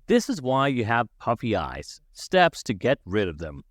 This is why you have puffy eyes. Steps to get rid of them.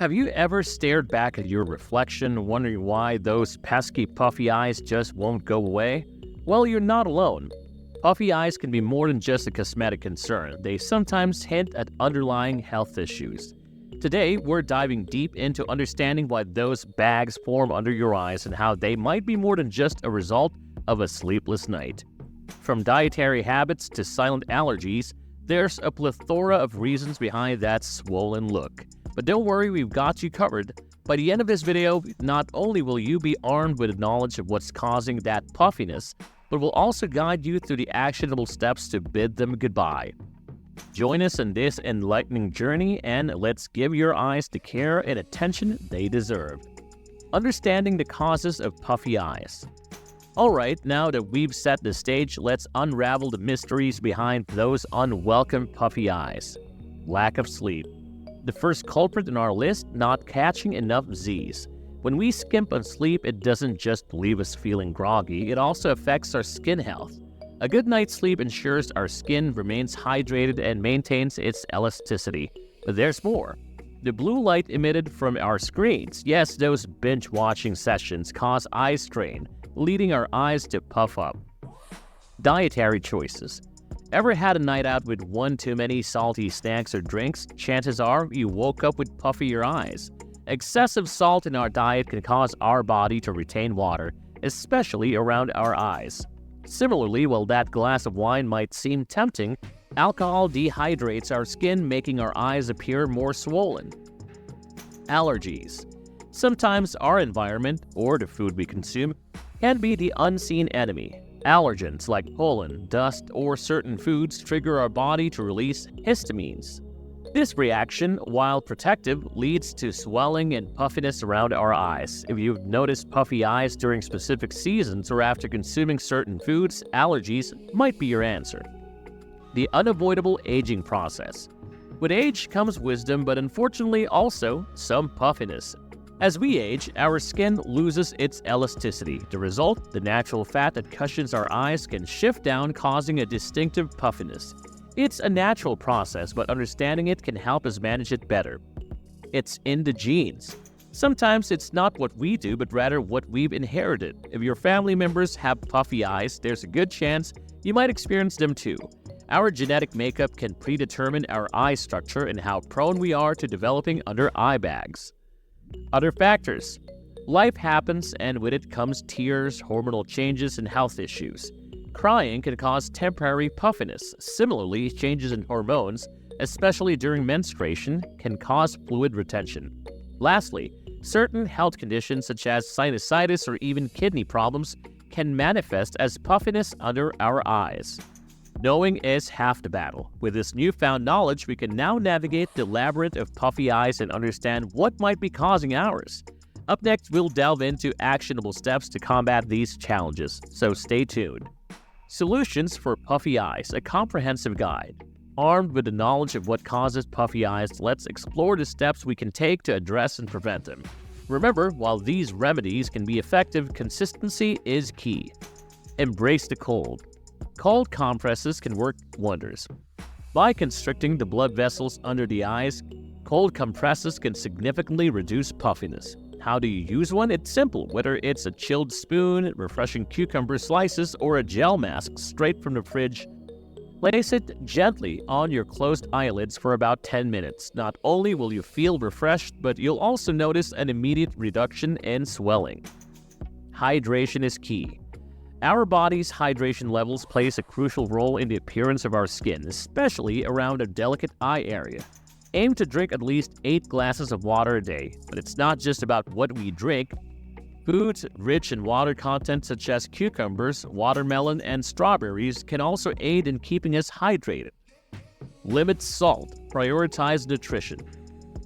Have you ever stared back at your reflection, wondering why those pesky puffy eyes just won't go away? Well, you're not alone. Puffy eyes can be more than just a cosmetic concern. They sometimes hint at underlying health issues. Today, we're diving deep into understanding why those bags form under your eyes and how they might be more than just a result of a sleepless night. From dietary habits to silent allergies, there's a plethora of reasons behind that swollen look. But don't worry, we've got you covered. By the end of this video, not only will you be armed with knowledge of what's causing that puffiness, but we'll also guide you through the actionable steps to bid them goodbye. Join us in this enlightening journey and let's give your eyes the care and attention they deserve. Understanding the causes of puffy eyes. Alright, now that we've set the stage, let's unravel the mysteries behind those unwelcome puffy eyes. Lack of sleep. The first culprit in our list, not catching enough Z's. When we skimp on sleep, it doesn't just leave us feeling groggy, it also affects our skin health. A good night's sleep ensures our skin remains hydrated and maintains its elasticity. But there's more. The blue light emitted from our screens, yes, those binge-watching sessions, cause eye strain, leading our eyes to puff up. Dietary choices. Ever had a night out with one too many salty snacks or drinks? Chances are you woke up with puffier eyes. Excessive salt in our diet can cause our body to retain water, especially around our eyes. Similarly, while that glass of wine might seem tempting, alcohol dehydrates our skin, making our eyes appear more swollen. Allergies. Sometimes our environment, or the food we consume, can be the unseen enemy. Allergens like pollen, dust, or certain foods trigger our body to release histamines. This reaction, while protective, leads to swelling and puffiness around our eyes. If you've noticed puffy eyes during specific seasons or after consuming certain foods, allergies might be your answer. The unavoidable aging process. With age comes wisdom, but unfortunately also some puffiness. As we age, our skin loses its elasticity. The result, the natural fat that cushions our eyes can shift down, causing a distinctive puffiness. It's a natural process, but understanding it can help us manage it better. It's in the genes. Sometimes it's not what we do, but rather what we've inherited. If your family members have puffy eyes, there's a good chance you might experience them too. Our genetic makeup can predetermine our eye structure and how prone we are to developing under eye bags. Other factors. Life happens, and with it comes tears, hormonal changes, and health issues. Crying can cause temporary puffiness. Similarly, changes in hormones, especially during menstruation, can cause fluid retention. Lastly, certain health conditions such as sinusitis or even kidney problems can manifest as puffiness under our eyes. Knowing is half the battle. With this newfound knowledge, we can now navigate the labyrinth of puffy eyes and understand what might be causing ours. Up next, we'll delve into actionable steps to combat these challenges, so stay tuned. Solutions for Puffy Eyes, a comprehensive guide. Armed with the knowledge of what causes puffy eyes, let's explore the steps we can take to address and prevent them. Remember, while these remedies can be effective, consistency is key. Embrace the cold. Cold compresses can work wonders. By constricting the blood vessels under the eyes, cold compresses can significantly reduce puffiness. How do you use one? It's simple. Whether it's a chilled spoon, refreshing cucumber slices, or a gel mask straight from the fridge, place it gently on your closed eyelids for about 10 minutes. Not only will you feel refreshed, but you'll also notice an immediate reduction in swelling. Hydration is key. Our body's hydration levels plays a crucial role in the appearance of our skin, especially around a delicate eye area. Aim to drink at least 8 glasses of water a day, but it's not just about what we drink. Foods rich in water content such as cucumbers, watermelon, and strawberries can also aid in keeping us hydrated. Limit salt. Prioritize nutrition.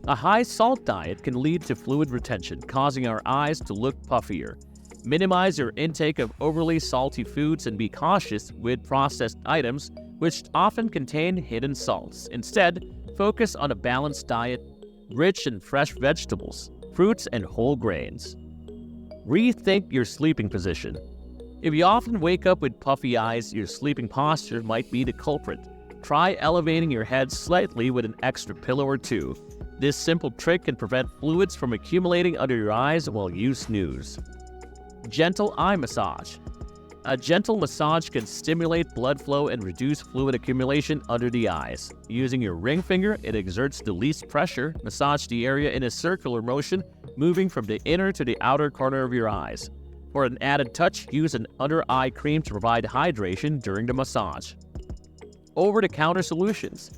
A high salt diet can lead to fluid retention, causing our eyes to look puffier. Minimize your intake of overly salty foods and be cautious with processed items, which often contain hidden salts. Instead, focus on a balanced diet, rich in fresh vegetables, fruits, and whole grains. Rethink your sleeping position. If you often wake up with puffy eyes, your sleeping posture might be the culprit. try elevating your head slightly with an extra pillow or two. This simple trick can prevent fluids from accumulating under your eyes while you snooze. Gentle eye massage. A gentle massage can stimulate blood flow and reduce fluid accumulation under the eyes. Using your ring finger, it exerts the least pressure. Massage the area in a circular motion, moving from the inner to the outer corner of your eyes. For an added touch, use an under-eye cream to provide hydration during the massage. Over-the-counter solutions.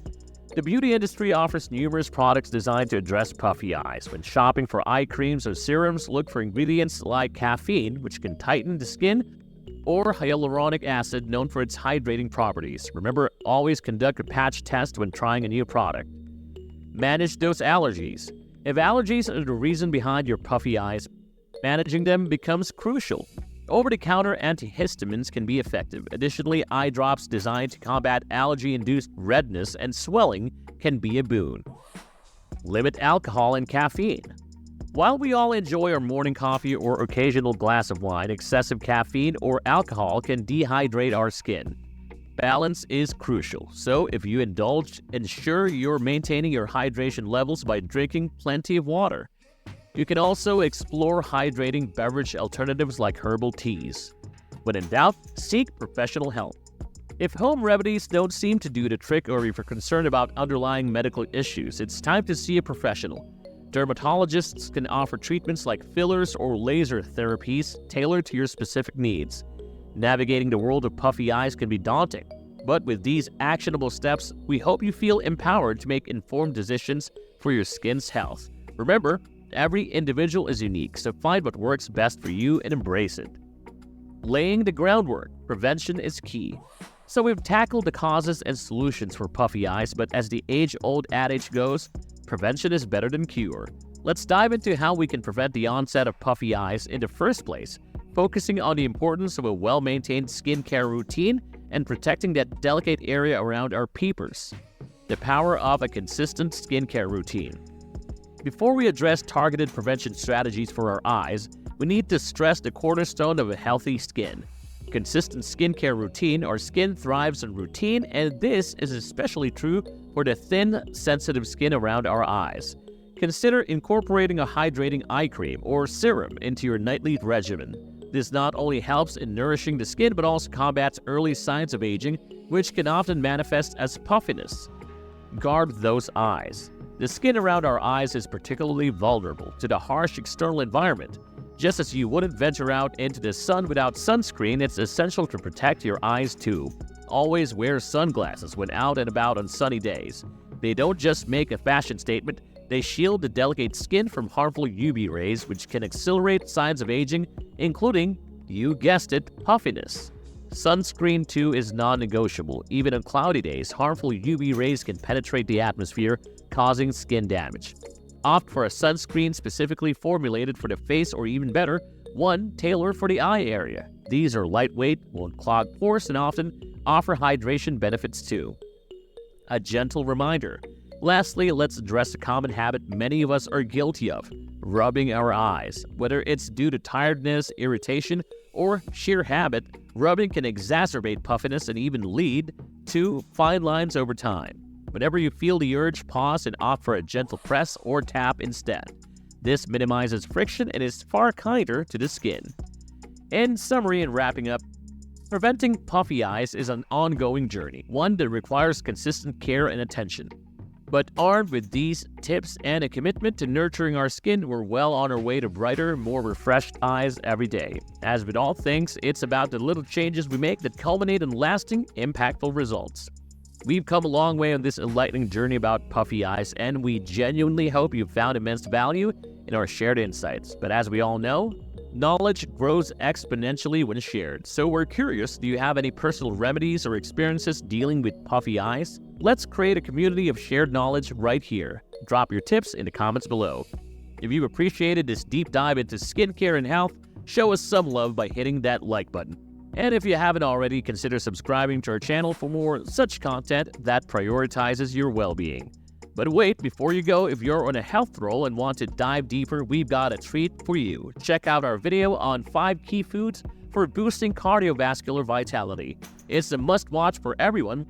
The beauty industry offers numerous products designed to address puffy eyes. When shopping for eye creams or serums, look for ingredients like caffeine, which can tighten the skin, or hyaluronic acid, known for its hydrating properties. Remember, always conduct a patch test when trying a new product. Manage those allergies. If allergies are the reason behind your puffy eyes, managing them becomes crucial. Over-the-counter antihistamines can be effective. Additionally, eye drops designed to combat allergy-induced redness and swelling can be a boon. Limit alcohol and caffeine. While we all enjoy our morning coffee or occasional glass of wine, excessive caffeine or alcohol can dehydrate our skin. Balance is crucial, so if you indulge, ensure you're maintaining your hydration levels by drinking plenty of water. You can also explore hydrating beverage alternatives like herbal teas. When in doubt, seek professional help. If home remedies don't seem to do the trick, or if you're concerned about underlying medical issues, it's time to see a professional. Dermatologists can offer treatments like fillers or laser therapies tailored to your specific needs. Navigating the world of puffy eyes can be daunting, but with these actionable steps, we hope you feel empowered to make informed decisions for your skin's health. Remember, every individual is unique, so find what works best for you and embrace it. Laying the groundwork. Prevention is key. So we've tackled the causes and solutions for puffy eyes, but as the age-old adage goes, prevention is better than cure. Let's dive into how we can prevent the onset of puffy eyes in the first place, focusing on the importance of a well-maintained skincare routine and protecting that delicate area around our peepers. The power of a consistent skincare routine. Before we address targeted prevention strategies for our eyes, we need to stress the cornerstone of a healthy skin. Consistent skincare routine. Our skin thrives on routine, and this is especially true for the thin, sensitive skin around our eyes. Consider incorporating a hydrating eye cream or serum into your nightly regimen. This not only helps in nourishing the skin, but also combats early signs of aging, which can often manifest as puffiness. Guard those eyes. The skin around our eyes is particularly vulnerable to the harsh external environment. Just as you wouldn't venture out into the sun without sunscreen, it's essential to protect your eyes too. Always wear sunglasses when out and about on sunny days. They don't just make a fashion statement, they shield the delicate skin from harmful UV rays, which can accelerate signs of aging, including, you guessed it, puffiness. Sunscreen too is non-negotiable. Even on cloudy days, harmful UV rays can penetrate the atmosphere, causing skin damage. Opt for a sunscreen specifically formulated for the face, or even better, one tailored for the eye area. These are lightweight, won't clog pores, and often offer hydration benefits too. A gentle reminder. Lastly, let's address a common habit many of us are guilty of: rubbing our eyes. Whether it's due to tiredness, irritation, or sheer habit, rubbing can exacerbate puffiness and even lead to fine lines over time. Whenever you feel the urge, pause and opt for a gentle press or tap instead. This minimizes friction and is far kinder to the skin. In summary and wrapping up, preventing puffy eyes is an ongoing journey, one that requires consistent care and attention. But armed with these tips and a commitment to nurturing our skin, we're well on our way to brighter, more refreshed eyes every day. As with all things, it's about the little changes we make that culminate in lasting, impactful results. We've come a long way on this enlightening journey about puffy eyes, and we genuinely hope you've found immense value in our shared insights. But as we all know, knowledge grows exponentially when shared. So we're curious, do you have any personal remedies or experiences dealing with puffy eyes? Let's create a community of shared knowledge right here. Drop your tips in the comments below. If you've appreciated this deep dive into skincare and health, show us some love by hitting that like button. And if you haven't already, consider subscribing to our channel for more such content that prioritizes your well-being. But wait, before you go, if you're on a health roll and want to dive deeper, we've got a treat for you. Check out our video on 5 key foods for boosting cardiovascular vitality. It's a must-watch for everyone,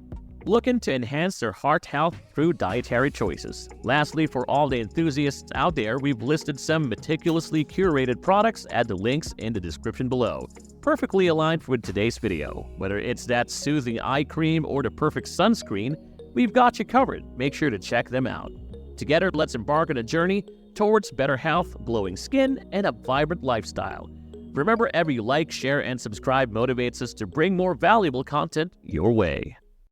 looking to enhance their heart health through dietary choices. Lastly, for all the enthusiasts out there, we've listed some meticulously curated products at the links in the description below, perfectly aligned with today's video. Whether it's that soothing eye cream or the perfect sunscreen, we've got you covered. Make sure to check them out. Together, let's embark on a journey towards better health, glowing skin, and a vibrant lifestyle. Remember, every like, share, and subscribe motivates us to bring more valuable content your way.